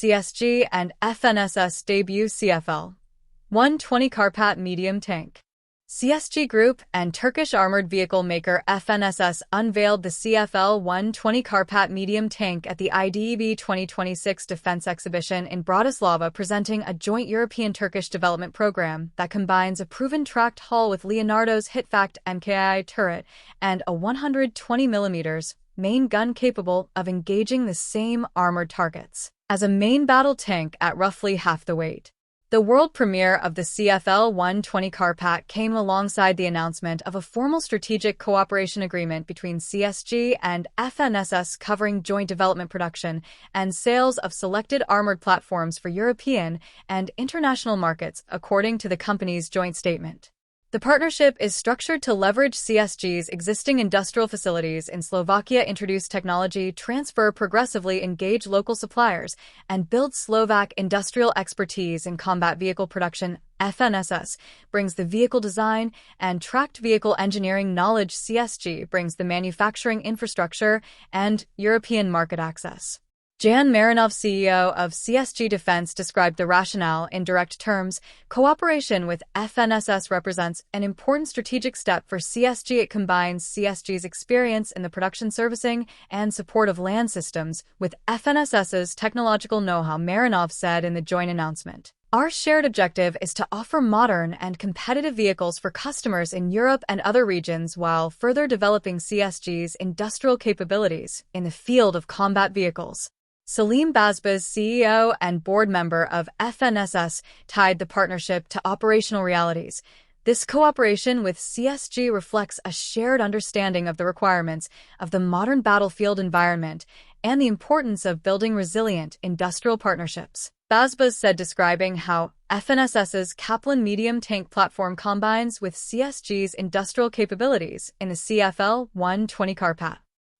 CSG and FNSS debut CFL-120 Karpat medium tank. CSG Group and Turkish armored vehicle maker FNSS unveiled the CFL-120 Karpat medium tank at the IDEB 2026 Defense Exhibition in Bratislava, presenting a joint European-Turkish development program that combines a proven tracked hull with Leonardo's HITFACT MkII turret and a 120mm main gun capable of engaging the same armored targets as a main battle tank at roughly half the weight. The world premiere of the CFL-120 Karpat came alongside the announcement of a formal strategic cooperation agreement between CSG and FNSS covering joint development, production, and sales of selected armored platforms for European and international markets, according to the company's joint statement. The partnership is structured to leverage CSG's existing industrial facilities in Slovakia, introduce technology transfer, progressively engage local suppliers, and build Slovak industrial expertise in combat vehicle production. FNSS brings the vehicle design and tracked vehicle engineering knowledge. CSG brings the manufacturing infrastructure and European market access. Jan Marinov, CEO of CSG Defense, described the rationale in direct terms. Cooperation with FNSS represents an important strategic step for CSG. It combines CSG's experience in the production, servicing, and support of land systems with FNSS's technological know-how, Marinov said in the joint announcement. Our shared objective is to offer modern and competitive vehicles for customers in Europe and other regions while further developing CSG's industrial capabilities in the field of combat vehicles. Salim Bazbaz, CEO and board member of FNSS, tied the partnership to operational realities. This cooperation with CSG reflects a shared understanding of the requirements of the modern battlefield environment and the importance of building resilient industrial partnerships. Bazbaz said, describing how FNSS's Kaplan medium tank platform combines with CSG's industrial capabilities in the CFL-120 Karpat.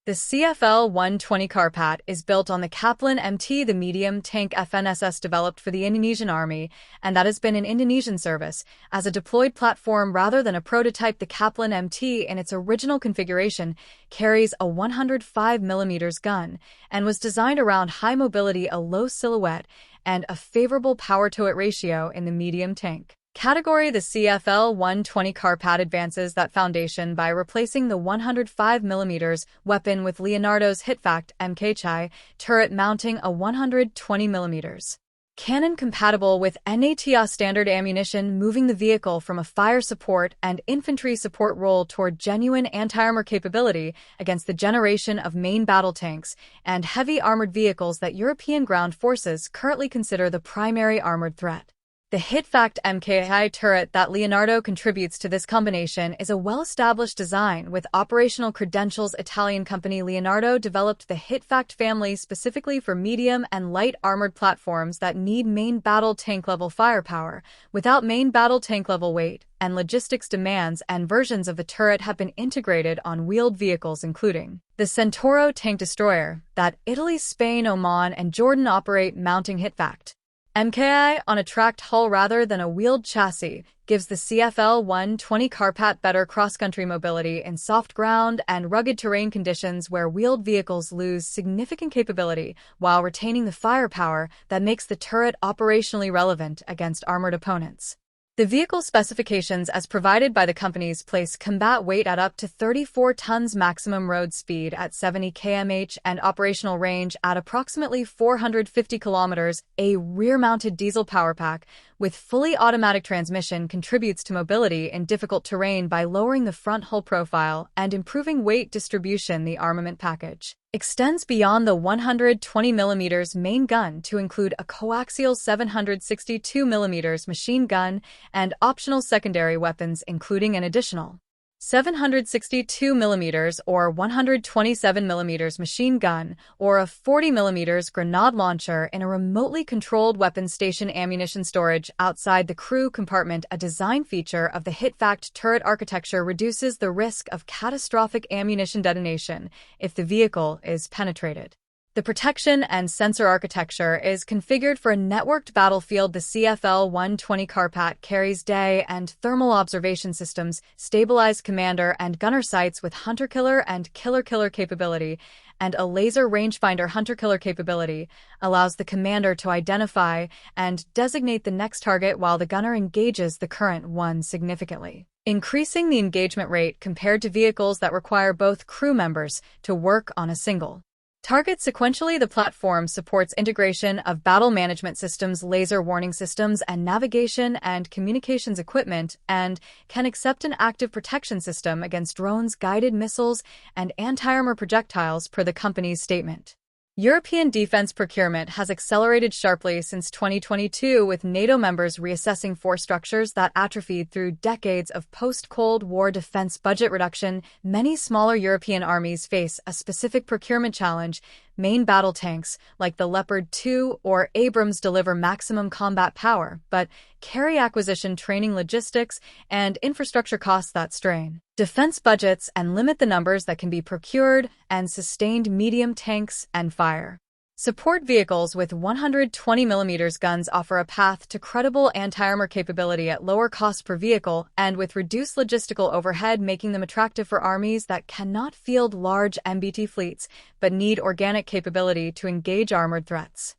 The CFL-120 Karpat is built on the Kaplan MT, the medium tank FNSS developed for the Indonesian Army, and that has been in Indonesian service as a deployed platform rather than a prototype. The Kaplan MT, in its original configuration, carries a 105mm gun and was designed around high mobility, a low silhouette, and a favorable power-to-weight ratio in the medium tank category. The CFL-120 Karpat advances that foundation by replacing the 105mm weapon with Leonardo's HITFACT MkII turret mounting a 120mm cannon compatible with NATO-standard ammunition, moving the vehicle from a fire support and infantry support role toward genuine anti-armor capability against the generation of main battle tanks and heavy armored vehicles that European ground forces currently consider the primary armored threat. The HITFACT MkII turret that Leonardo contributes to this combination is a well-established design with operational credentials. Italian company Leonardo developed the HITFACT family specifically for medium and light armored platforms that need main battle tank level firepower without main battle tank level weight and logistics demands, and versions of the turret have been integrated on wheeled vehicles including the Centauro tank destroyer that Italy, Spain, Oman, and Jordan operate. Mounting HITFACT MkII on a tracked hull rather than a wheeled chassis gives the CFL-120 Karpat better cross-country mobility in soft ground and rugged terrain conditions where wheeled vehicles lose significant capability while retaining the firepower that makes the turret operationally relevant against armored opponents. The vehicle specifications as provided by the companies place combat weight at up to 34 tons, maximum road speed at 70 km/h, and operational range at approximately 450 km. A rear-mounted diesel power pack with fully automatic transmission contributes to mobility in difficult terrain by lowering the front hull profile and improving weight distribution. The armament package extends beyond the 120mm main gun to include a coaxial 762mm machine gun and optional secondary weapons, including an additional 762mm or 127mm machine gun or a 40mm grenade launcher in a remotely controlled weapon station. Ammunition storage outside the crew compartment, a design feature of the HITFACT turret architecture, reduces the risk of catastrophic ammunition detonation if the vehicle is penetrated. The protection and sensor architecture is configured for a networked battlefield. The CFL-120 Karpat carries day and thermal observation systems, stabilized commander and gunner sights with hunter-killer and killer-killer capability, and a laser rangefinder hunter-killer capability, allows the commander to identify and designate the next target while the gunner engages the current one significantly, increasing the engagement rate compared to vehicles that require both crew members to work on a single target sequentially. The platform supports integration of battle management systems, laser warning systems, and navigation and communications equipment, and can accept an active protection system against drones, guided missiles, and anti-armor projectiles, per the company's statement. European defense procurement has accelerated sharply since 2022, with NATO members reassessing force structures that atrophied through decades of post-Cold War defense budget reduction. Many smaller European armies face a specific procurement challenge. Main battle tanks, like the Leopard 2 or Abrams, deliver maximum combat power, but carry acquisition, training, logistics, and infrastructure costs that strain defense budgets and limit the numbers that can be procured. And sustained medium tanks and fire support vehicles with 120mm guns offer a path to credible anti-armor capability at lower cost per vehicle and with reduced logistical overhead, making them attractive for armies that cannot field large MBT fleets but need organic capability to engage armored threats.